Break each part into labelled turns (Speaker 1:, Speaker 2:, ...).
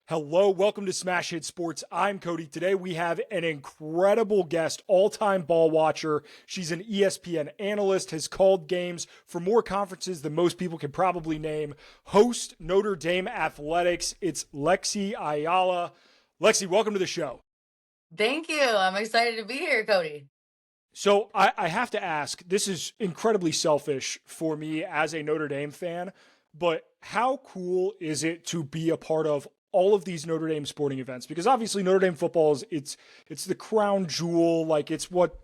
Speaker 1: Hello, welcome to Smash Hit Sports. I'm Cody. Today we have an incredible guest, all-time ball watcher. She's an ESPN analyst, has called games for more conferences than most people can probably name. Host Notre Dame Athletics. It's Lexi Ayala. Lexi, welcome to the show.
Speaker 2: Thank you. I'm excited to be here, Cody.
Speaker 1: So I have to ask, this is incredibly selfish for me as a Notre Dame fan, but how cool is it to be a part of all of these Notre Dame sporting events? Because obviously Notre Dame football is it's the crown jewel, like it's what,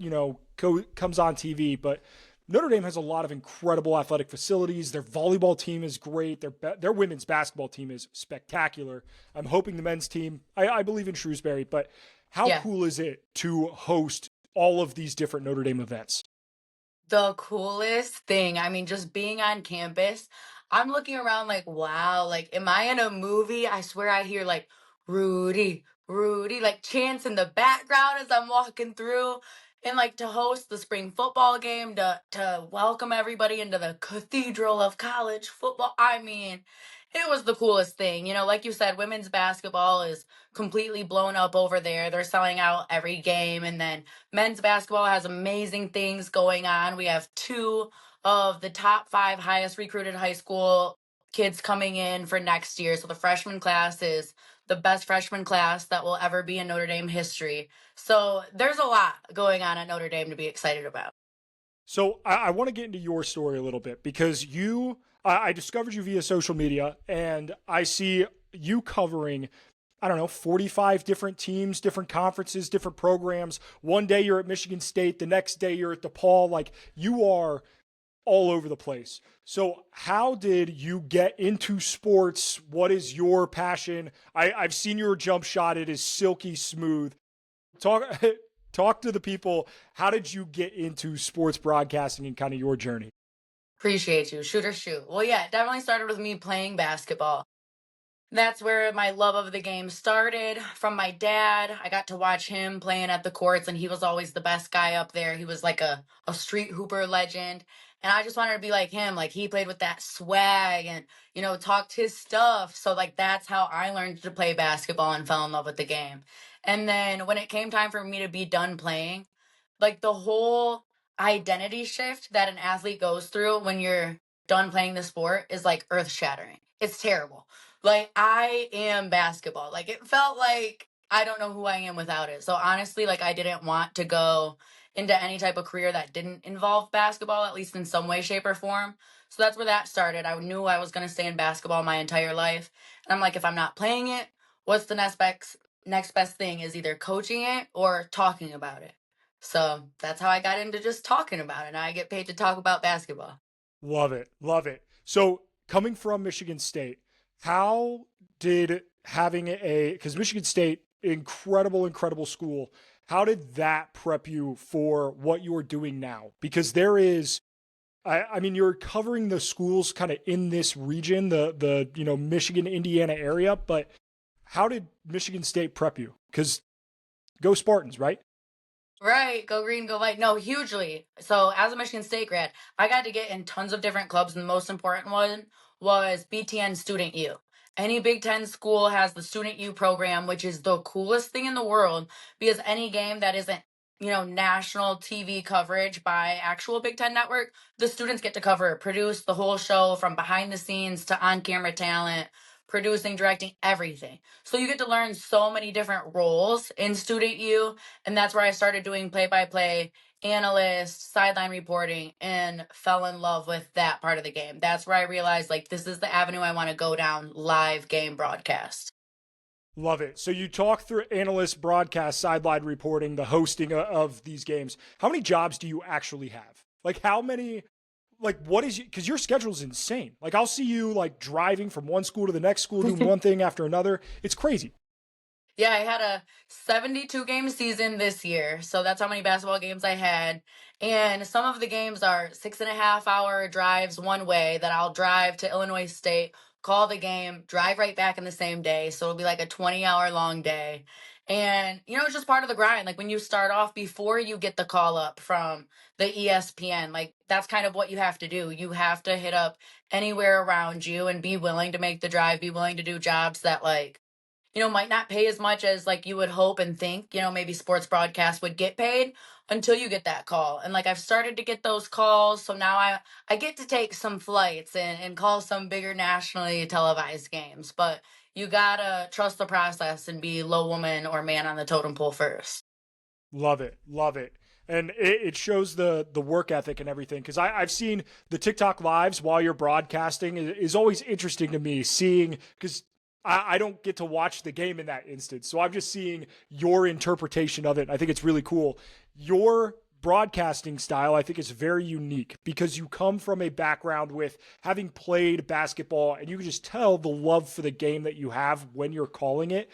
Speaker 1: comes on TV, but Notre Dame has a lot of incredible athletic facilities. Their volleyball team is great. Their women's basketball team is spectacular. I'm hoping the men's team, I believe in Shrewsbury, but how
Speaker 2: Yeah.
Speaker 1: cool is it to host all of these different Notre Dame events?
Speaker 2: The coolest thing, I mean, just being on campus, I'm looking around like, wow, like, am I in a movie? I swear I hear like Rudy, Rudy, like chants in the background as I'm walking through. And like to host the spring football game, to welcome everybody into the cathedral of college football. I mean, it was the coolest thing. Like you said, women's basketball is completely blown up over there. They're selling out every game. And then men's basketball has amazing things going on. We have two of the top five highest recruited high school kids coming in for next year. So the freshman class is the best freshman class that will ever be in Notre Dame history. So there's a lot going on at Notre Dame to be excited about.
Speaker 1: So I want to get into your story a little bit because I discovered you via social media and I see you covering, I don't know, 45 different teams, different conferences, different programs. One day you're at Michigan State, the next day you're at DePaul. Like you are all over the place. So, how did you get into sports? What is your passion? I've seen your jump shot; it is silky smooth. Talk talk to the people. How did you get into sports broadcasting and kind of your journey?
Speaker 2: Appreciate you. Shoot or shoot. Well, yeah, it definitely started with me playing basketball. That's where my love of the game started from my dad. I got to watch him playing at the courts, and he was always the best guy up there. He was like a street hooper legend. And I just wanted to be like him. Like he played with that swag and, talked his stuff. So, like, that's how I learned to play basketball and fell in love with the game. And then when it came time for me to be done playing, like the whole identity shift that an athlete goes through when you're done playing the sport is like earth shattering. It's terrible. Like I am basketball. Like it felt like I don't know who I am without it. So honestly, like I didn't want to go into any type of career that didn't involve basketball, at least in some way, shape, or form. So that's where that started. I knew I was going to stay in basketball my entire life. And I'm like, if I'm not playing it, what's the next best thing is either coaching it or talking about it. So that's how I got into just talking about it. Now I get paid to talk about basketball.
Speaker 1: Love it, love it. So, coming from Michigan State, how did having a because Michigan State incredible school. How did that prep you for what you're doing now? Because there is I mean, you're covering the schools kind of in this region, the Michigan, Indiana area, but how did Michigan State prep you? Because go Spartans, right?
Speaker 2: Right, go green, go white. No, hugely. So as a Michigan State grad, I got to get in tons of different clubs, and the most important one was BTN Student U. Any Big Ten school has the Student U program, which is the coolest thing in the world because any game that isn't, national TV coverage by actual Big Ten network, the students get to cover it, produce the whole show from behind the scenes to on camera talent, producing, directing, everything. So you get to learn so many different roles in Student U, and that's where I started doing play by play, analyst, sideline reporting, and fell in love with that part of the game. That's where I realized like this is the avenue I want to go down, live game broadcast.
Speaker 1: Love it. So you talk through analyst, broadcast, sideline reporting, the hosting of these games. How many jobs do you actually have? Like how many? Like what is because your schedule is insane. Like I'll see you like driving from one school to the next school, doing one thing after another. It's crazy.
Speaker 2: Yeah, I had a 72 game season this year. So that's how many basketball games I had. And some of the games are 6.5 hour drives one way that I'll drive to Illinois State, call the game, drive right back in the same day. So it'll be like a 20-hour long day. And, it's just part of the grind. Like when you start off before you get the call up from the ESPN, like that's kind of what you have to do. You have to hit up anywhere around you and be willing to make the drive, be willing to do jobs that like might not pay as much as like you would hope and think, maybe sports broadcast would get paid until you get that call. And like I've started to get those calls. So now I get to take some flights and call some bigger nationally televised games. But you gotta trust the process and be low woman or man on the totem pole first.
Speaker 1: Love it. Love it. And it shows the work ethic and everything. Because I've seen the TikTok lives while you're broadcasting is always interesting to me seeing, because I don't get to watch the game in that instance. So I'm just seeing your interpretation of it. I think it's really cool. Your broadcasting style, I think, is very unique because you come from a background with having played basketball, and you can just tell the love for the game that you have when you're calling it.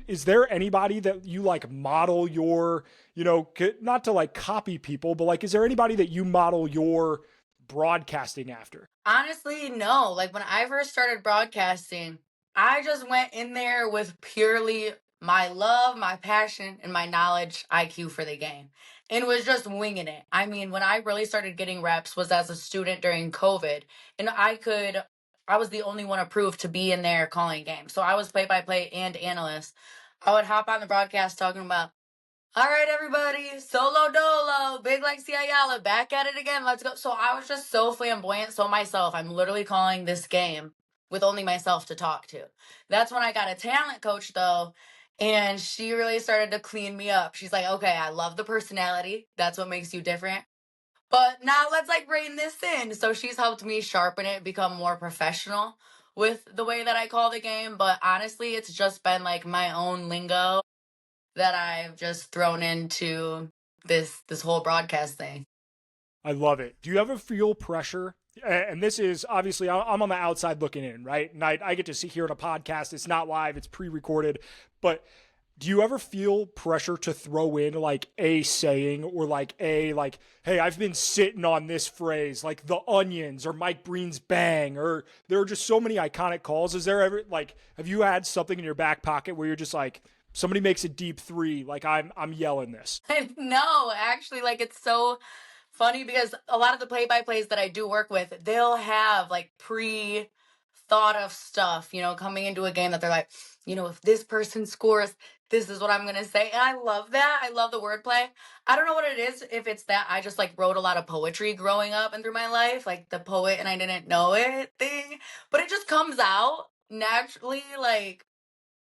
Speaker 1: Is there anybody that you like model your, not to like copy people, but like, is there anybody that you model your broadcasting after?
Speaker 2: Honestly, no. Like when I first started broadcasting, I just went in there with purely my love, my passion, and my knowledge IQ for the game and was just winging it. I mean, when I really started getting reps was as a student during COVID, and I was the only one approved to be in there calling games. So I was play by play and analyst. I would hop on the broadcast talking about, all right, everybody, solo dolo, big Lexi Ayala, back at it again. Let's go. So I was just so flamboyant, so myself. I'm literally calling this game with only myself to talk to. That's when I got a talent coach, though, and she really started to clean me up. She's like, okay, I love the personality. That's what makes you different. But now let's like rein this in. So she's helped me sharpen it, become more professional with the way that I call the game. But honestly, it's just been like my own lingo that I've just thrown into this whole broadcast thing.
Speaker 1: I love it. Do you ever feel pressure? And this is obviously, I'm on the outside looking in, right? And I get to see here on a podcast. It's not live, it's pre recorded. But do you ever feel pressure to throw in like a saying or like hey, I've been sitting on this phrase, like the Onions or Mike Breen's Bang, or there are just so many iconic calls. Is there ever like, have you had something in your back pocket where you're just like, somebody makes a deep three, like I'm yelling this?
Speaker 2: No, actually, like it's so funny because a lot of the play by plays that I do work with, they'll have like pre thought of stuff, coming into a game that they're like, if this person scores, this is what I'm going to say. And I love that. I love the wordplay. I don't know what it is, if it's that I just like wrote a lot of poetry growing up and through my life, like the poet and I didn't know it thing, but it just comes out naturally, like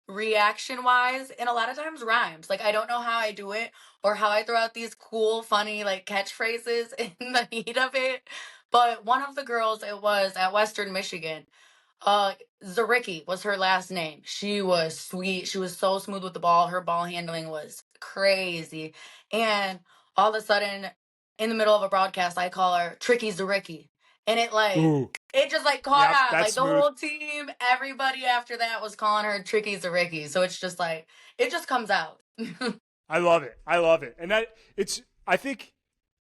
Speaker 2: reaction wise, and a lot of times rhymes. Like I don't know how I do it or how I throw out these cool funny like catchphrases in the heat of it, but one of the girls, it was at Western Michigan, uh Zaricki was her last name. She was sweet, she was so smooth with the ball, her ball handling was crazy. And all of a sudden, in the middle of a broadcast, I call her Tricky Zaricki, and
Speaker 1: Ooh,
Speaker 2: it just like caught
Speaker 1: yep,
Speaker 2: on.
Speaker 1: that's
Speaker 2: Like the
Speaker 1: smooth.
Speaker 2: whole team, everybody after that was calling her Tricky Zaricki. So it's just like it just comes out.
Speaker 1: I love it. I love it. And I think,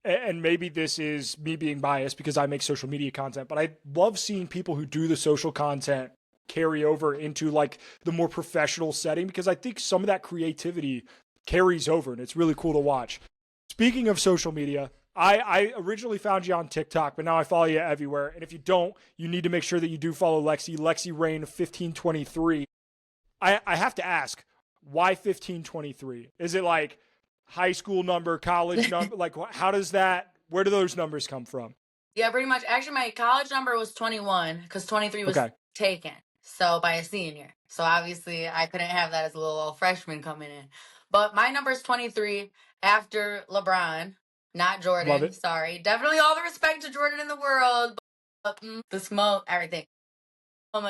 Speaker 1: and maybe this is me being biased because I make social media content, but I love seeing people who do the social content carry over into like the more professional setting because I think some of that creativity carries over and it's really cool to watch. Speaking of social media, I originally found you on TikTok, but now I follow you everywhere. And if you don't, you need to make sure that you do follow Lexi, Lexi Rain 1523. I have to ask, why 1523? Is it like high school number, college number? Like, where do those numbers come from?
Speaker 2: Yeah, pretty much. Actually, my college number was 21 because 23 was
Speaker 1: Okay.
Speaker 2: taken. So by a senior. So obviously I couldn't have that as a little old freshman coming in. But my number is 23 after LeBron, not
Speaker 1: Love
Speaker 2: Jordan.
Speaker 1: it.
Speaker 2: Sorry. Definitely all the respect to Jordan in the world. But the smoke, everything.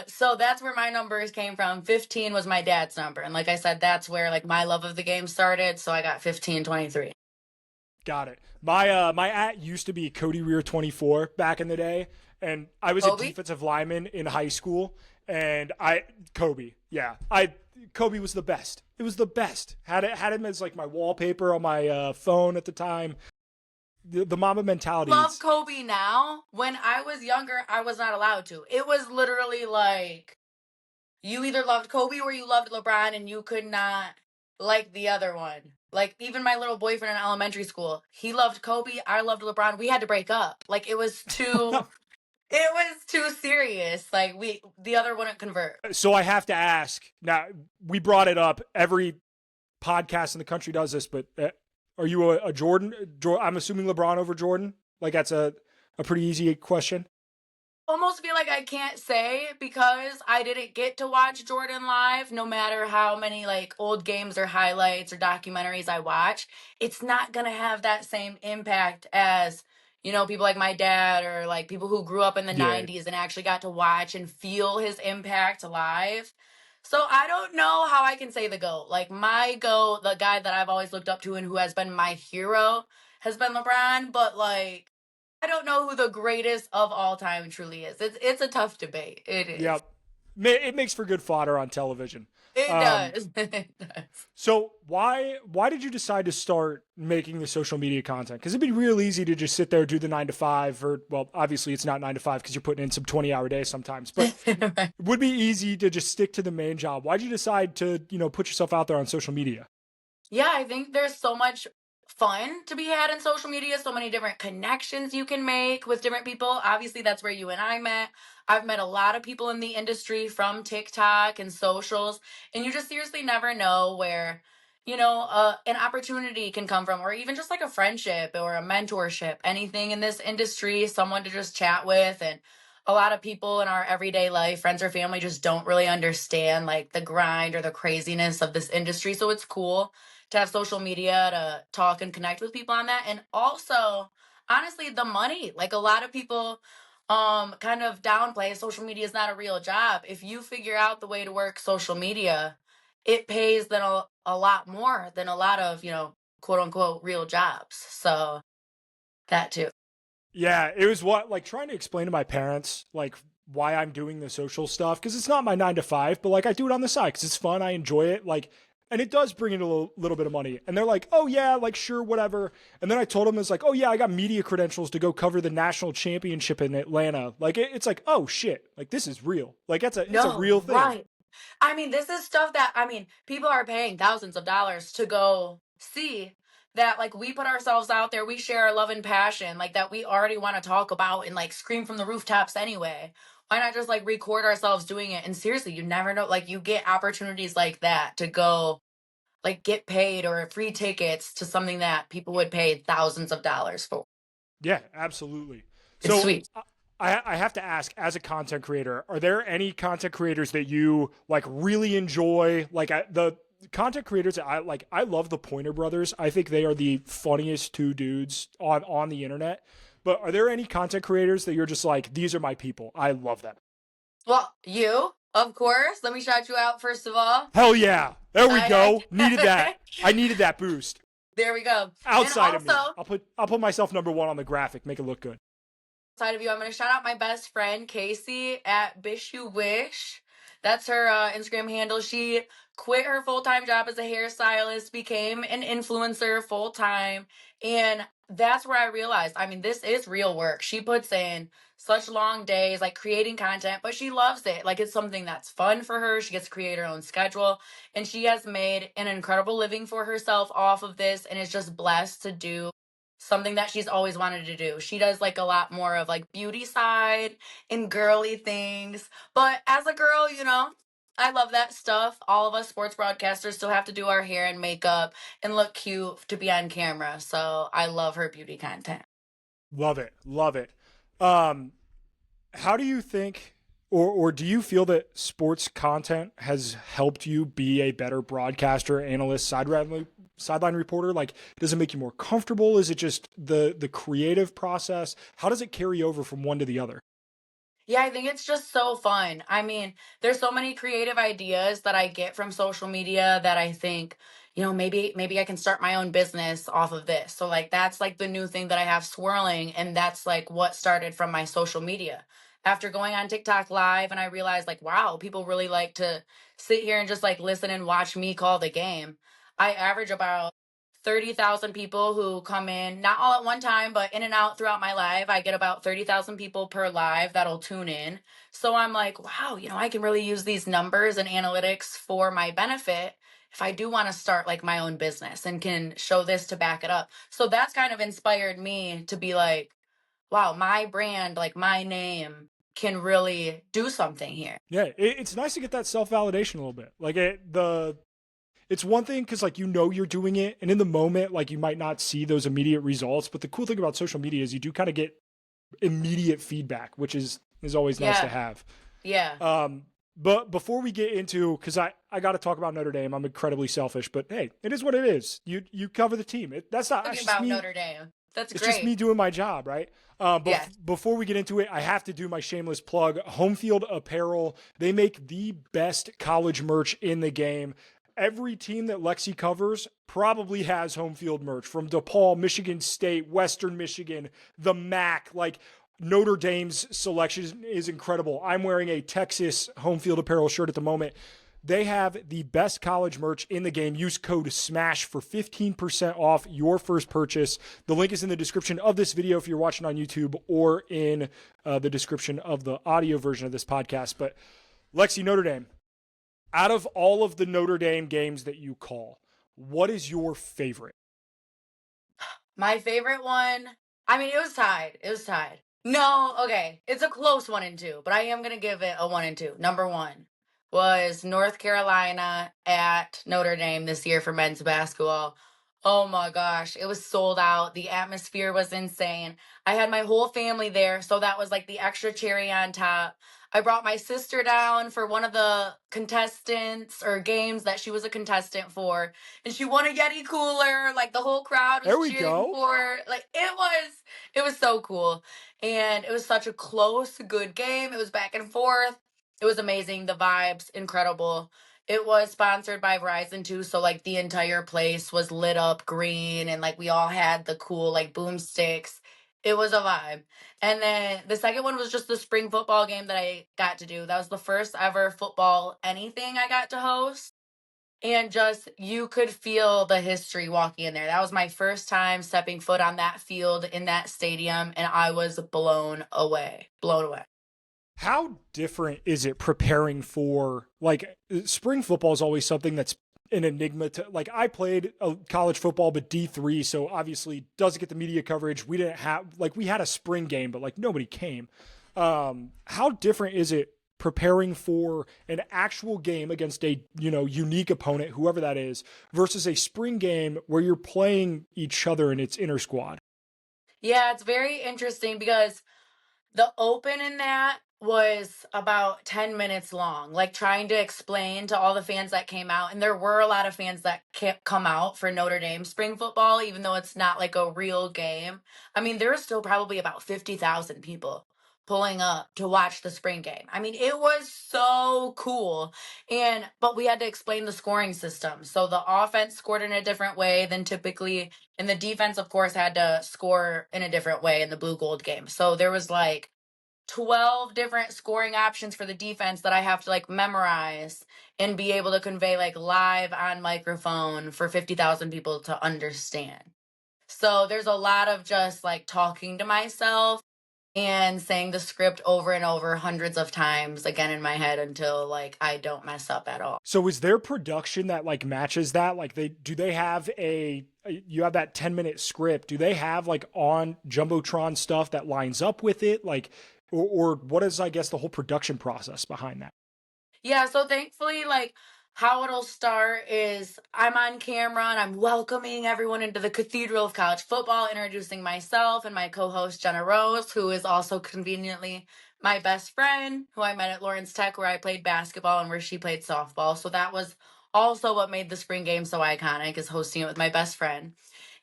Speaker 2: So that's where my numbers came from. 15 was my dad's number. And like I said, that's where like my love of the game started. So I got 1523.
Speaker 1: Got it. My at used to be Cody Rear 24 back in the day, and I was a
Speaker 2: Kobe?
Speaker 1: defensive lineman in high school, and I Kobe was the best. It was the best. Had him as like my wallpaper on my phone at the time. The Mamba mentality.
Speaker 2: Love Kobe now. When I was younger, I was not allowed to. It was literally like you either loved Kobe or you loved LeBron, and you could not like the other one. Like even my little boyfriend in elementary school, he loved Kobe, I loved LeBron. We had to break up. Like it was too It was too serious. Like the other wouldn't convert.
Speaker 1: So I have to ask. Now we brought it up. Every podcast in the country does this, but are you a Jordan? I'm assuming LeBron over Jordan. Like that's a pretty easy question.
Speaker 2: Almost feel like I can't say because I didn't get to watch Jordan live, no matter how many like old games or highlights or documentaries I watch. It's not going to have that same impact as, people like my dad or like people who grew up in the
Speaker 1: Yeah.
Speaker 2: 90s and actually got to watch and feel his impact live. So I don't know how I can say the GOAT. Like my GOAT, the guy that I've always looked up to and who has been my hero has been LeBron, but like I don't know who the greatest of all time truly is. It's a tough debate. It is.
Speaker 1: Yep. It makes for good fodder on television.
Speaker 2: It does. It does.
Speaker 1: So why did you decide to start making the social media content? Because it'd be real easy to just sit there, do the 9 to 5, or well, obviously it's not 9 to 5 because you're putting in some 20-hour days sometimes. But
Speaker 2: Right.
Speaker 1: it would be easy to just stick to the main job. Why'd you decide to put yourself out there on social media?
Speaker 2: Yeah, I think there's so much fun to be had in social media, so many different connections you can make with different people. Obviously, that's where you and I met. I've met a lot of people in the industry from TikTok and socials, and you just seriously never know where, an opportunity can come from, or even just like a friendship or a mentorship, anything in this industry, someone to just chat with. And a lot of people in our everyday life, friends or family, just don't really understand like the grind or the craziness of this industry. So it's cool to have social media to talk and connect with people on that. And also, honestly, the money. Like a lot of people kind of downplay social media is not a real job. If you figure out the way to work social media, it pays then a lot more than a lot of, quote unquote real jobs. So that too.
Speaker 1: Yeah, it was like trying to explain to my parents like why I'm doing the social stuff because it's not my 9 to 5, but like I do it on the side because it's fun. I enjoy it. Like, and it does bring in a little bit of money. And they're like, oh yeah, like sure, whatever. And then I told them it's like, oh yeah, I got media credentials to go cover the national championship in Atlanta. Like it's like, oh shit, like this is real. Like it's a
Speaker 2: No,
Speaker 1: real thing.
Speaker 2: right. I mean, this is stuff that people are paying thousands of dollars to go see that like we put ourselves out there, we share our love and passion, like that we already want to talk about and like scream from the rooftops anyway. Why not just like record ourselves doing it? And seriously, you never know, like you get opportunities like that to go like get paid or free tickets to something that people would pay thousands of dollars for.
Speaker 1: Yeah, absolutely.
Speaker 2: It's
Speaker 1: So
Speaker 2: sweet.
Speaker 1: I have to ask, as a content creator, are there any content creators that you like really enjoy? Like the content creators that I like, I love the Pointer Brothers. I think they are the funniest two dudes on the internet. But are there any content creators that you're just like, these are my people? I love them.
Speaker 2: Well, you, of course. Let me shout you out first of all.
Speaker 1: Hell yeah. There we go. Needed that.
Speaker 2: I
Speaker 1: I needed that boost.
Speaker 2: There we go. And
Speaker 1: Outside of me.
Speaker 2: also,
Speaker 1: I'll put myself #1 on the graphic, make it look good.
Speaker 2: side of you, I'm going to shout out my best friend, Casey, at Bish You Wish. That's her Instagram handle. She quit her full time job as a hairstylist, became an influencer full time. And that's where I realized, this is real work. She puts in such long days, like creating content, but she loves it. Like it's something that's fun for her. She gets to create her own schedule. And she has made an incredible living for herself off of this and is just blessed to do something that she's always wanted to do. She does like a lot more of like beauty side and girly things. But as a girl, I love that stuff. All of us sports broadcasters still have to do our hair and makeup and look cute to be on camera. So I love her beauty content.
Speaker 1: Love it. Love it. Um, how do you think or do you feel that sports content has helped you be a better broadcaster, analyst, sideline reporter? Like, does it make you more comfortable? Is it just the creative process? How does it carry over from one to the other?
Speaker 2: Yeah, I think it's just so fun. There's so many creative ideas that I get from social media that I think, maybe I can start my own business off of this. So like that's like the new thing that I have swirling and that's like what started from my social media. After going on TikTok live and I realized like wow, people really like to sit here and just like listen and watch me call the game. I average about 30,000 people who come in, not all at one time, but in and out throughout my live. I get about 30,000 people per live that'll tune in. So I'm like, wow, I can really use these numbers and analytics for my benefit if I do want to start like my own business and can show this to back it up. So that's kind of inspired me to be like, wow, my brand, like my name can really do something here.
Speaker 1: Yeah, it's nice to get that self-validation a little bit. Like it's one thing because like you're doing it, and in the moment like you might not see those immediate results. But the cool thing about social media is you do kind of get immediate feedback, which is always nice to
Speaker 2: Yeah.
Speaker 1: have.
Speaker 2: Yeah.
Speaker 1: But before we get into, because I got to talk about Notre Dame, I'm incredibly selfish, but hey, it is what it is. You cover the team. That's not
Speaker 2: Talking
Speaker 1: that's just
Speaker 2: about
Speaker 1: me.
Speaker 2: Notre Dame. That's
Speaker 1: It's just me
Speaker 2: great.
Speaker 1: doing my job, right? But
Speaker 2: Yes.
Speaker 1: before we get into it, I have to do my shameless plug. Home Field Apparel. They make the best college merch in the game. Every team that Lexi covers probably has home field merch, from DePaul, Michigan State, Western Michigan, the MAC. Like, Notre Dame's selection is incredible. I'm wearing a Texas Home Field Apparel shirt at the moment. They have the best college merch in the game. Use code SMASH for 15% off your first purchase. The link is in the description of this video if you're watching on YouTube, or in the description of the audio version of this podcast. But Lexi, Notre Dame, out of all of the Notre Dame games that you call, what is your favorite?
Speaker 2: My favorite one, I mean, it was tied. It was tied. No, okay. It's a close 1 and 2, but I am going to give it a 1 and 2. Number one was North Carolina at Notre Dame this year for men's basketball. Oh my gosh, it was sold out. The atmosphere was insane. I had my whole family there, so that was like the extra cherry on top. I brought my sister down for one of the contestants or games that she was a contestant for, and she won a Yeti cooler. Like the whole crowd was
Speaker 1: There we
Speaker 2: cheering
Speaker 1: go.
Speaker 2: for her. Like it was so cool. And it was such a close, good game. It was back and forth. It was amazing. The vibes, incredible. It was sponsored by Verizon too, so like the entire place was lit up green, and like we all had the cool like boomsticks. It was a vibe. And then the second one was just the spring football game that I got to do. That was the first ever football anything I got to host. And just you could feel the history walking in there. That was my first time stepping foot on that field in that stadium, and I was blown away. Blown away.
Speaker 1: How different is it preparing for, like, spring football is always something that's an enigma to, like, I played college football, but D3, so obviously doesn't get the media coverage. We didn't have, like, we had a spring game, but like nobody came. How different is it preparing for an actual game against a, unique opponent, whoever that is, versus a spring game where you're playing each other and it's inter squad?
Speaker 2: Yeah, it's very interesting because the open in that was about 10 minutes long, like trying to explain to all the fans that came out. And there were a lot of fans that can't come out for Notre Dame spring football, even though it's not like a real game. I mean, there were still probably about 50,000 people pulling up to watch the spring game. I mean, it was so cool. But we had to explain the scoring system. So the offense scored in a different way than typically, and the defense, of course, had to score in a different way in the blue gold game. So there was like 12 different scoring options for the defense that I have to like memorize and be able to convey like live on microphone for 50,000 people to understand. So there's a lot of just like talking to myself and saying the script over and over hundreds of times again in my head until like I don't mess up at all.
Speaker 1: So is there production that like matches that? Like they have you have that 10-minute script. Do they have like on Jumbotron stuff that lines up with it? Like, or what is, I guess, the whole production process behind that?
Speaker 2: Yeah, so thankfully, like how it'll start is I'm on camera and I'm welcoming everyone into the Cathedral of College Football, introducing myself and my co-host Jenna Rose, who is also conveniently my best friend, who I met at Lawrence Tech, where I played basketball and where she played softball. So that was also what made the spring game so iconic, is hosting it with my best friend.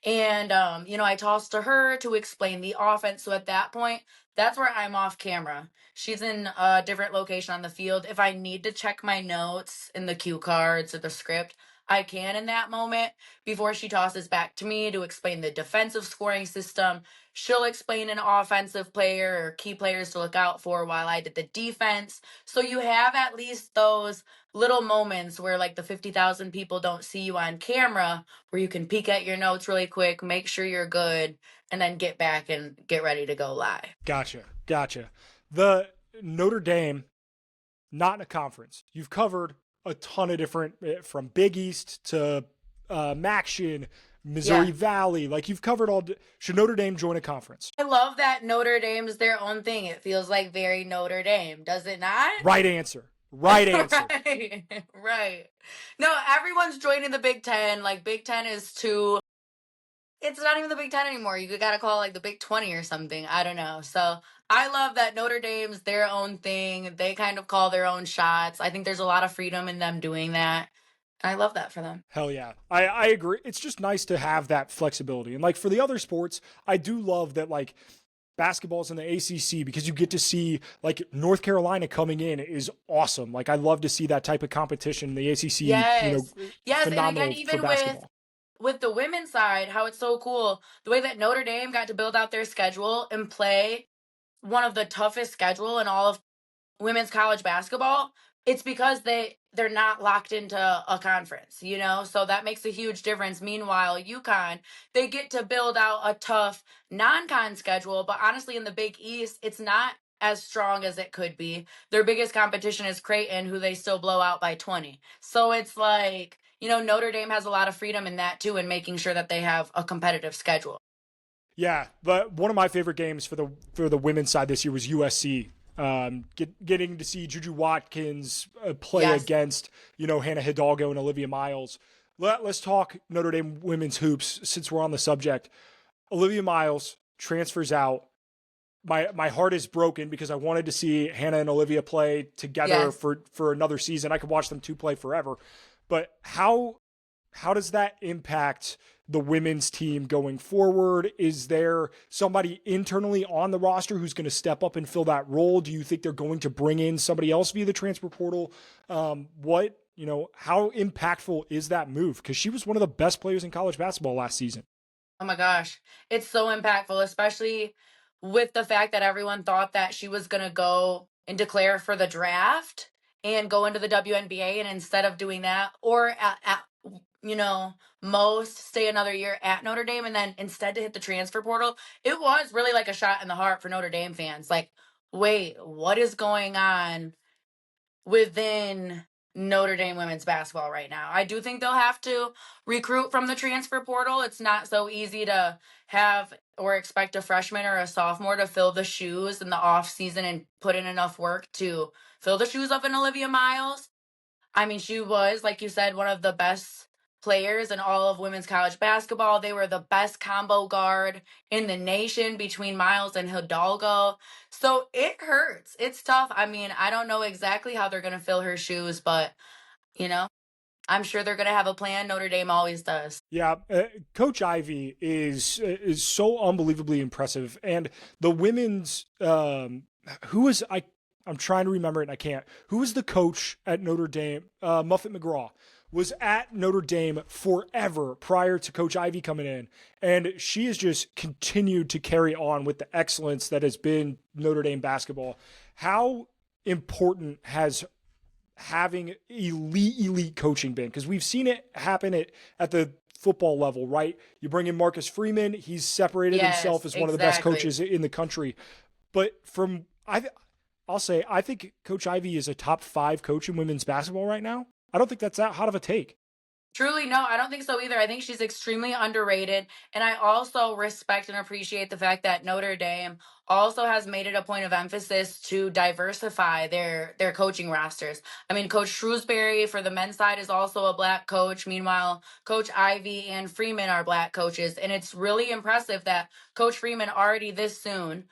Speaker 2: And I tossed to her to explain the offense. So at that point, that's where I'm off camera. She's in a different location on the field. If I need to check my notes in the cue cards or the script, I can in that moment before she tosses back to me to explain the defensive scoring system. She'll explain an offensive player or key players to look out for while I did the defense. So you have at least those little moments where like the 50,000 people don't see you on camera, where you can peek at your notes really quick, make sure you're good, and then get back and get ready to go live.
Speaker 1: Gotcha. The Notre Dame, not in a conference. You've covered a ton of different, from Big East to Maction, Missouri
Speaker 2: Yeah.
Speaker 1: Valley. Like you've covered all. Should Notre Dame join a conference?
Speaker 2: I love that Notre Dame's their own thing. It feels like very Notre Dame, does it not?
Speaker 1: Right answer. Right answer.
Speaker 2: Right. Right. No, everyone's joining the Big Ten. Like, Big Ten is too. It's not even the Big Ten anymore. You gotta call it like the Big 20 or something. I don't know. So I love that Notre Dame's their own thing. They kind of call their own shots. I think there's a lot of freedom in them doing that. I love that for them.
Speaker 1: Hell yeah. I agree. It's just nice to have that flexibility. And like for the other sports, I do love that like basketball's in the ACC because you get to see like North Carolina coming in is awesome. Like I love to see that type of competition in the ACC,
Speaker 2: Yes. Yes. And
Speaker 1: phenomenal
Speaker 2: again,
Speaker 1: for
Speaker 2: even
Speaker 1: basketball.
Speaker 2: with the women's side, how it's so cool, the way that Notre Dame got to build out their schedule and play one of the toughest schedule in all of women's college basketball, it's because they're not locked into a conference, so that makes a huge difference. Meanwhile, UConn, they get to build out a tough non-con schedule, but honestly in the Big East it's not as strong as it could be. Their biggest competition is Creighton, who they still blow out by 20. So it's like, Notre Dame has a lot of freedom in that too, in making sure that they have a competitive schedule.
Speaker 1: Yeah, but one of my favorite games for the women's side this year was USC. Getting to see Juju Watkins play
Speaker 2: Yes.
Speaker 1: against Hannah Hidalgo and Olivia Miles. Let's talk Notre Dame women's hoops since we're on the subject. Olivia Miles transfers out. My heart is broken because I wanted to see Hannah and Olivia play together
Speaker 2: Yes.
Speaker 1: for another season. I could watch them two play forever. But how does that impact the women's team going forward? Is there somebody internally on the roster who's going to step up and fill that role? Do you think they're going to bring in somebody else via the transfer portal? How impactful is that move? Because she was one of the best players in college basketball last season.
Speaker 2: Oh my gosh. It's so impactful, especially with the fact that everyone thought that she was going to go and declare for the draft and go into the WNBA. And instead of doing that, or you know, most stay another year at Notre Dame and then instead to hit the transfer portal, it was really like a shot in the heart for Notre Dame fans. Like, wait, what is going on within Notre Dame women's basketball right now? I do think they'll have to recruit from the transfer portal. It's not so easy to have or expect a freshman or a sophomore to fill the shoes in the off season and put in enough work to fill the shoes of an Olivia Miles. I mean, she was, like you said, one of the best players in all of women's college basketball. They were the best combo guard in the nation between Miles and Hidalgo. So it hurts. It's tough. I mean, I don't know exactly how they're going to fill her shoes, but, you know, I'm sure they're going to have a plan. Notre Dame always does.
Speaker 1: Yeah, Coach Ivy is so unbelievably impressive, and the women's who is I'm trying to remember it and I can't. Who was the coach at Notre Dame? Muffet McGraw was at Notre Dame forever prior to Coach Ivy coming in, and she has just continued to carry on with the excellence that has been Notre Dame basketball. How important has having elite coaching been? Because we've seen it happen at the football level, right? You bring in Marcus Freeman, he's separated himself as one of the best coaches in the country. But I'll say I think Coach Ivy is a top 5 coach in women's basketball right now. I don't think that's that hot of a take.
Speaker 2: Truly, no, I don't think so either. I think she's extremely underrated. And I also respect and appreciate the fact that Notre Dame also has made it a point of emphasis to diversify their coaching rosters. I mean, Coach Shrewsbury for the men's side is also a Black coach. Meanwhile, Coach Ivy and Freeman are Black coaches. And it's really impressive that Coach Freeman already this soon,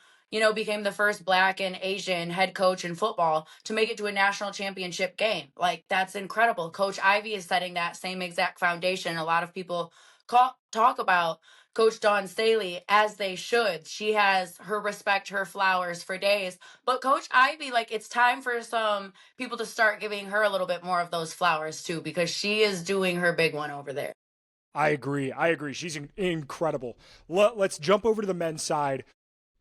Speaker 2: became the first Black and Asian head coach in football to make it to a national championship game. Like, that's incredible. Coach Ivy is setting that same exact foundation. A lot of people talk about Coach Dawn Staley, as they should. She has her respect, her flowers for days. But Coach Ivy, like, it's time for some people to start giving her a little bit more of those flowers too, because she is doing her big one over there.
Speaker 1: I agree. She's incredible. Let's jump over to the men's side.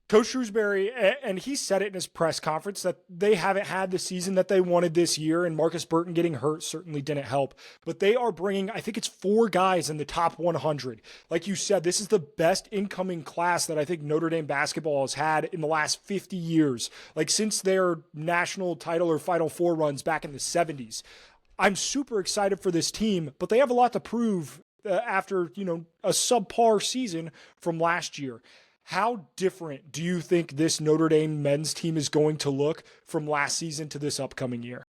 Speaker 1: Coach Shrewsbury, and he said it in his press conference, that they haven't had the season that they wanted this year, and Marcus Burton getting hurt certainly didn't help. But they are bringing, I think it's 4 guys in the top 100. Like you said, this is the best incoming class that I think Notre Dame basketball has had in the last 50 years, like since their national title or Final Four runs back in the 70s. I'm super excited for this team, but they have a lot to prove after, a subpar season from last year. How different do you think this Notre Dame men's team is going to look from last season to this upcoming year?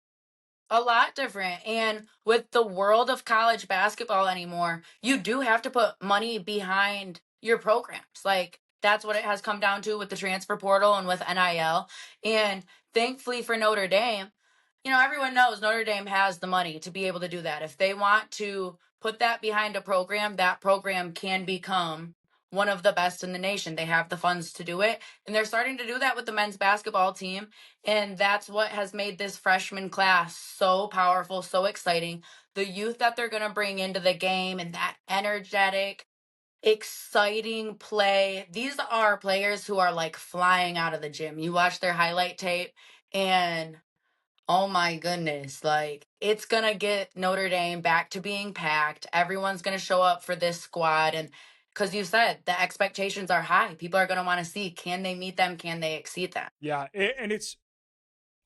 Speaker 2: A lot different. And with the world of college basketball anymore, you do have to put money behind your programs. Like that's what it has come down to with the transfer portal and with NIL. And thankfully for Notre Dame, everyone knows Notre Dame has the money to be able to do that. If they want to put that behind a program, that program can become one of the best in the nation. They have the funds to do it. And they're starting to do that with the men's basketball team. And that's what has made this freshman class so powerful, so exciting. The youth that they're going to bring into the game and that energetic, exciting play. These are players who are like flying out of the gym. You watch their highlight tape and oh my goodness, like it's gonna get Notre Dame back to being packed. Everyone's gonna show up for this squad. And because you said the expectations are high, people are gonna want to see, can they meet them? Can they exceed them?
Speaker 1: Yeah. And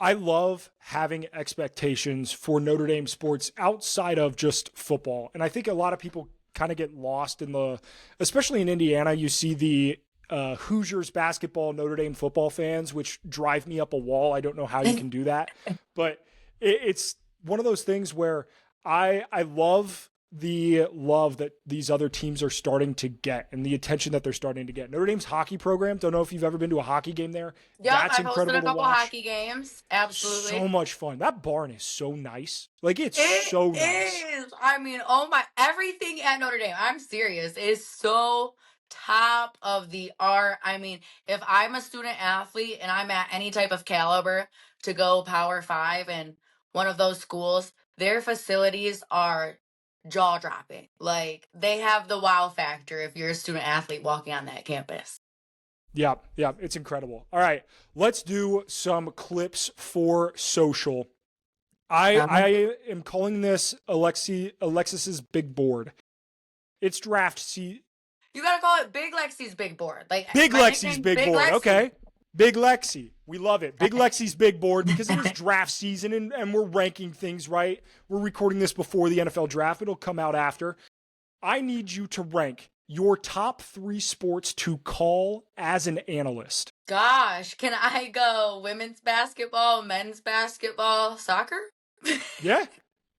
Speaker 1: I love having expectations for Notre Dame sports outside of just football. And I think a lot of people kind of get lost especially in Indiana, you see the Hoosiers basketball, Notre Dame football fans, which drive me up a wall. I don't know how you can do that, but it's one of those things where I love the love that these other teams are starting to get and the attention that they're starting to get. Notre Dame's hockey program, don't know if you've ever been to a hockey game there.
Speaker 2: Yep,
Speaker 1: That's
Speaker 2: I've hosted
Speaker 1: incredible
Speaker 2: a
Speaker 1: to
Speaker 2: couple
Speaker 1: watch.
Speaker 2: hockey games. Absolutely.
Speaker 1: So much fun. That barn is so nice. Like it's
Speaker 2: It
Speaker 1: so nice.
Speaker 2: is. I mean, oh my, everything at Notre Dame, I'm serious, is so top of the art. I mean, if I'm a student athlete and I'm at any type of caliber to go Power Five in one of those schools, their facilities are jaw dropping. Like they have the wow factor if you're a student athlete walking on that campus.
Speaker 1: Yeah, it's incredible. All right, let's do some clips for social. I am calling this Alexis's big board. It's draft season.
Speaker 2: You gotta call it Big Lexi's big board. Like
Speaker 1: Big
Speaker 2: my
Speaker 1: Lexi's
Speaker 2: nickname,
Speaker 1: big board.
Speaker 2: Lexi.
Speaker 1: Okay. Big Lexi. We love it. Big Lexi's big board because it is draft season and we're ranking things, right? We're recording this before the NFL draft. It'll come out after. I need you to rank your top 3 sports to call as an analyst.
Speaker 2: Gosh, can I go women's basketball, men's basketball, soccer?
Speaker 1: Yeah.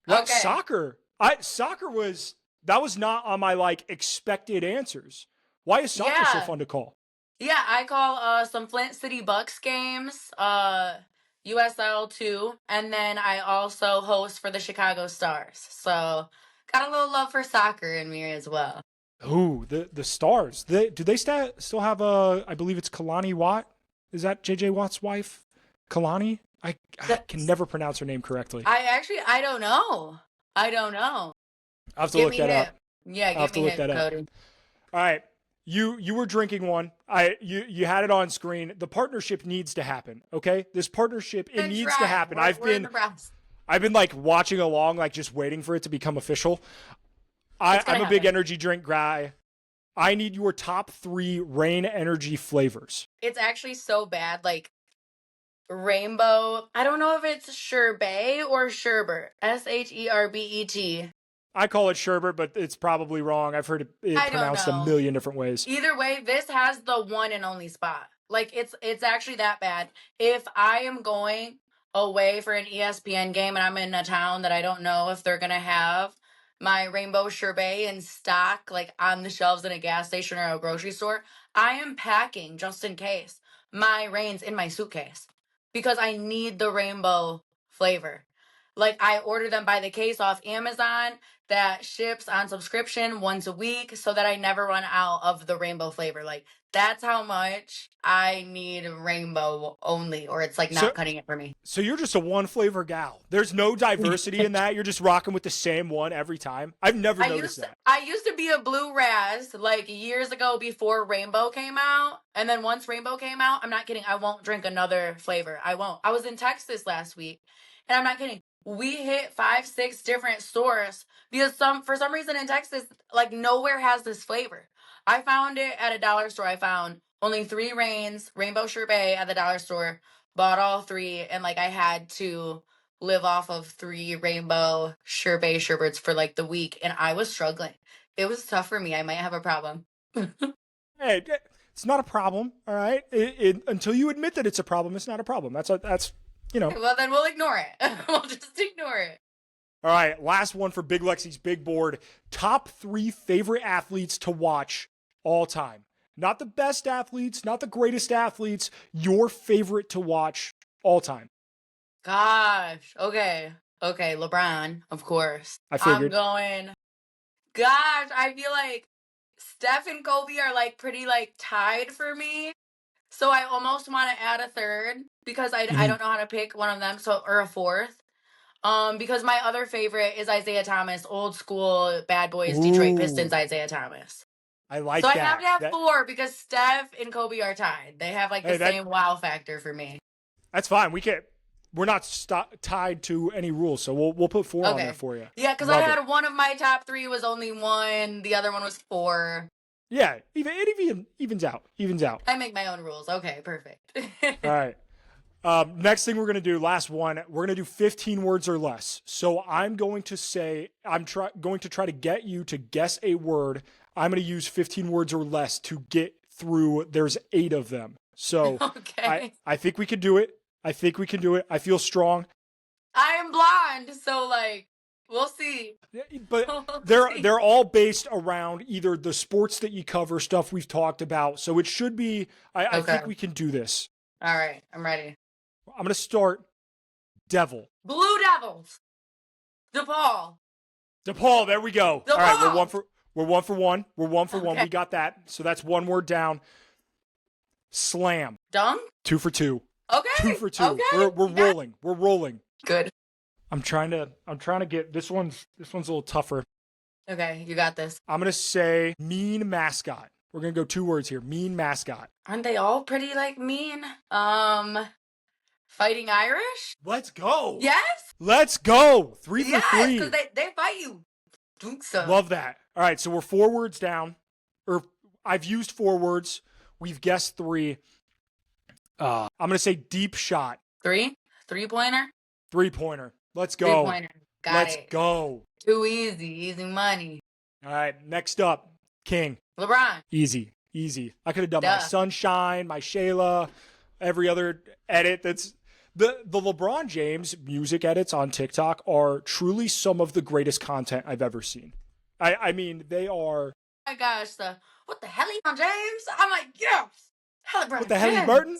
Speaker 1: What
Speaker 2: Okay.
Speaker 1: soccer? That was not on my expected answers. Why is soccer so fun to call?
Speaker 2: Yeah, I call some Flint City Bucks games, USL too, and then I also host for the Chicago Stars. So got a little love for soccer in me as well.
Speaker 1: Ooh, the Stars. Do they still have I believe it's Kalani Watt? Is that JJ Watt's wife? Kalani? I can never pronounce her name correctly.
Speaker 2: I don't know. I'll
Speaker 1: have to look that up.
Speaker 2: Yeah, give me hip, Cody.
Speaker 1: All right. You were drinking one. You had it on screen. The partnership needs to happen. Okay, this partnership needs to happen. I've been watching along, just waiting for it to become official. I'm a big energy drink guy. I need your top 3 Reign energy flavors.
Speaker 2: It's actually so bad. Rainbow. I don't know if it's sherbet or sherbet. SHERBET.
Speaker 1: I call it sherbet, but it's probably wrong. I've heard it pronounced a million different ways.
Speaker 2: Either way, this has the one and only spot. It's actually that bad. If I am going away for an ESPN game and I'm in a town that I don't know if they're gonna have my rainbow sherbet in stock, on the shelves in a gas station or a grocery store, I am packing just in case my Reigns in my suitcase because I need the rainbow flavor. I order them by the case off Amazon that ships on subscription once a week so that I never run out of the rainbow flavor. That's how much I need rainbow only, or it's not cutting it for me.
Speaker 1: So you're just a one flavor gal. There's no diversity in that. You're just rocking with the same one every time. I've never noticed that.
Speaker 2: I used to be a blue raz years ago before rainbow came out. And then once rainbow came out, I'm not kidding, I won't drink another flavor. I won't. I was in Texas last week and I'm not kidding. We hit 5-6 different stores because for some reason in Texas, nowhere has this flavor. I found it at a dollar store. I found only 3 Reigns, rainbow sherbet at the dollar store, bought all 3, and I had to live off of 3 rainbow sherbets for the week, and I was struggling It was tough for me. I might have a problem.
Speaker 1: Hey, it's not a problem. All right. Until you admit that it's a problem, it's not a problem. That's
Speaker 2: Well, then we'll ignore it. We'll just ignore it.
Speaker 1: All right. Last one for Big Lexi's big board. Top 3 favorite athletes to watch all time. Not the best athletes, not the greatest athletes. Your favorite to watch all time.
Speaker 2: Gosh. Okay. LeBron, of course.
Speaker 1: I figured.
Speaker 2: Gosh, I feel like Steph and Kobe are like pretty like tied for me. So I almost want to add a third because I don't know how to pick one of them. Or a fourth. Because my other favorite is Isaiah Thomas, old school Bad Boys, Detroit Pistons, Isaiah Thomas.
Speaker 1: I like
Speaker 2: so
Speaker 1: that.
Speaker 2: So I have to have 4 because Steph and Kobe are tied. They have like the same wow factor for me.
Speaker 1: That's fine. We're not tied to any rules, so we'll put 4 on there for you.
Speaker 2: Yeah, because I had one of my top 3 was only 1. The other one was 4.
Speaker 1: Yeah, it evens out.
Speaker 2: I make my own rules. Okay, perfect.
Speaker 1: All right. Next thing we're going to do, last one, we're going to do 15 words or less. So I'm going to say, going to try to get you to guess a word. I'm going to use 15 words or less to get through. There's 8 of them. So
Speaker 2: okay.
Speaker 1: I think we can do it. I I feel strong.
Speaker 2: I am blonde, so like, we'll see.
Speaker 1: But they're all based around either the sports that you cover, stuff we've talked about. So it should be, I think we can do this.
Speaker 2: All right, I'm ready.
Speaker 1: I'm going to start Devil.
Speaker 2: Blue Devils. DePaul,
Speaker 1: there we go. All right, we're 1 for 1. We're 1 for 1. We got that. So that's 1 word down. Slam.
Speaker 2: Dunk.
Speaker 1: 2 for 2.
Speaker 2: Okay.
Speaker 1: 2 for 2.
Speaker 2: Okay.
Speaker 1: We're rolling. We're rolling.
Speaker 2: Good.
Speaker 1: I'm trying to get this one's a little tougher.
Speaker 2: Okay, you got this.
Speaker 1: I'm going to say mean mascot. We're going to go 2 words here. Mean mascot.
Speaker 2: Aren't they all pretty like mean? Fighting Irish?
Speaker 1: Let's go.
Speaker 2: Yes?
Speaker 1: Let's go. 3 for 3.
Speaker 2: Because they fight you.
Speaker 1: Love that. All right, so we're 4 words down. Or I've used 4 words. We've guessed 3. I'm going to say deep shot.
Speaker 2: 3? 3-pointer?
Speaker 1: 3-pointer. Let's go.
Speaker 2: 3-pointer.
Speaker 1: Let's go.
Speaker 2: Too easy. Easy money.
Speaker 1: All right, next up, King.
Speaker 2: LeBron.
Speaker 1: Easy. I could have done my Sunshine, my Shayla, every other edit. That's the LeBron James music edits on TikTok are truly some of the greatest content I've ever seen. I mean, they are.
Speaker 2: Oh my gosh, what the hell, LeBron James? I'm like, yes.
Speaker 1: What the hell, Burton?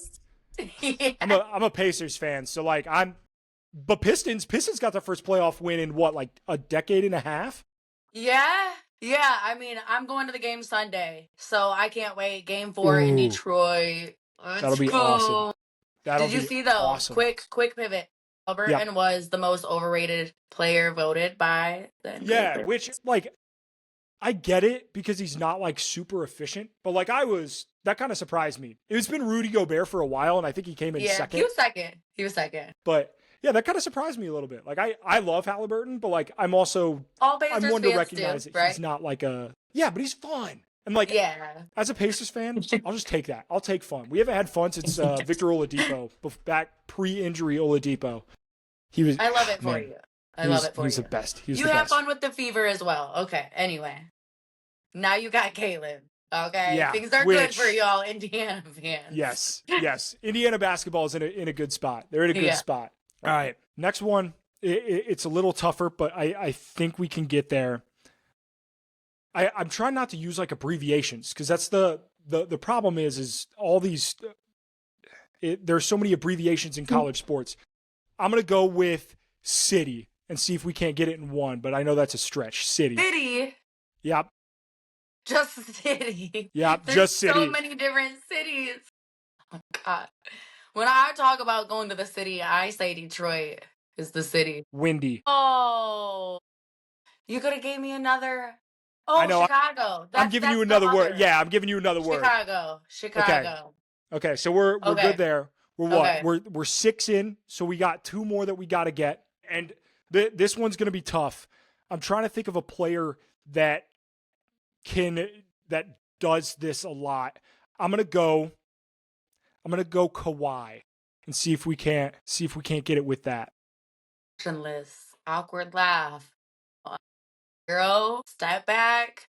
Speaker 2: Yeah.
Speaker 1: I'm a Pacers fan, so like but Pistons got their first playoff win in what, like a decade and a half?
Speaker 2: Yeah. I mean, I'm going to the game Sunday, so I can't wait. Game 4 in Detroit.
Speaker 1: That'll be awesome.
Speaker 2: Did you see though? Awesome. Quick pivot. Burton was the most overrated player voted by the NBA.
Speaker 1: Yeah, which like I get it because he's not like super efficient, but like that kind of surprised me. It's been Rudy Gobert for a while, and I think he came in second.
Speaker 2: He was second.
Speaker 1: But yeah, that kind of surprised me a little bit. Like I love Halliburton, but like I'm one to recognize that he's not like but he's fun. And like as a Pacers fan, I'll just take that. I'll take fun. We haven't had fun since Victor Oladipo, back pre-injury Oladipo.
Speaker 2: I love it for you.
Speaker 1: He's the best.
Speaker 2: You have fun with the fever as well. Okay. Anyway, now you got Caleb. Okay. Yeah, things are good for y'all Indiana fans.
Speaker 1: Yes. Indiana basketball is in a good spot. They're in a good spot. All right. Next one. It's a little tougher, but I think we can get there. I'm trying not to use like abbreviations because that's the problem is all these. There's so many abbreviations in college sports. I'm gonna go with city and see if we can't get it in one, but I know that's a stretch. City. Yep.
Speaker 2: Just city.
Speaker 1: Yep. Just city.
Speaker 2: So many different cities. Oh God. When I talk about going to the city, I say Detroit is the city.
Speaker 1: Windy.
Speaker 2: Oh, you could have gave me another. Oh,
Speaker 1: I know.
Speaker 2: Chicago.
Speaker 1: I'm giving you another word. Yeah, I'm giving you another word.
Speaker 2: Chicago.
Speaker 1: Okay, so we're good there. We're what? Okay. We're 6 in, so we got 2 more that we got to get. And this one's going to be tough. I'm trying to think of a player that does this a lot. I'm going to go Kawhi and see if we can't get it with that.
Speaker 2: Awkward laugh. Girl, step back.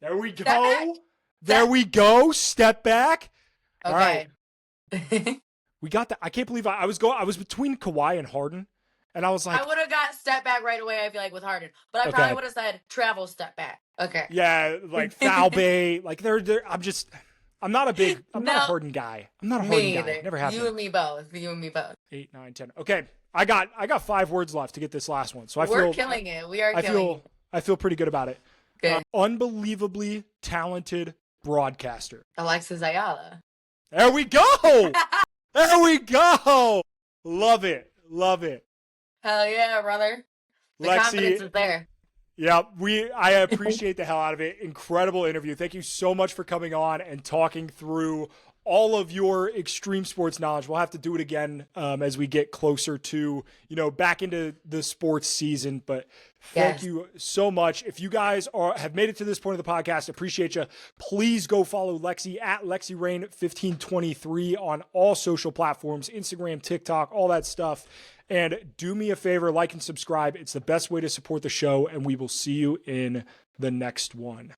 Speaker 1: There we
Speaker 2: Step back.
Speaker 1: go. There we go. Step back. All right.
Speaker 2: Okay.
Speaker 1: We got that. I can't believe I was between Kawhi and Harden, and I was like,
Speaker 2: I would have got step back right away, I feel like, with Harden. But I
Speaker 1: Okay.
Speaker 2: probably would have said travel step back. Okay.
Speaker 1: yeah, like foul bait. Like they're I'm not a
Speaker 2: No.
Speaker 1: Harden guy. I'm not a Harden
Speaker 2: Me
Speaker 1: guy.
Speaker 2: either.
Speaker 1: Never have
Speaker 2: You
Speaker 1: been.
Speaker 2: and me both. You and me both.
Speaker 1: 8, 9, 10. Okay. I got 5 words left to get this last one. So
Speaker 2: We're killing it. We are killing it.
Speaker 1: I feel pretty good about it.
Speaker 2: Good.
Speaker 1: Unbelievably talented broadcaster.
Speaker 2: Alexis Ayala.
Speaker 1: There we go. There we go. Love it. Love it.
Speaker 2: Hell yeah, brother. The
Speaker 1: Lexi,
Speaker 2: confidence is there.
Speaker 1: yeah, I appreciate the hell out of it. Incredible interview. Thank you so much for coming on and talking through all of your extreme sports knowledge. We'll have to do it again as we get closer to, back into the sports season. But thank you so much. If you guys have made it to this point of the podcast, appreciate you. Please go follow Lexi at LexiRain1523 on all social platforms, Instagram, TikTok, all that stuff. And do me a favor, like and subscribe. It's the best way to support the show, and we will see you in the next one.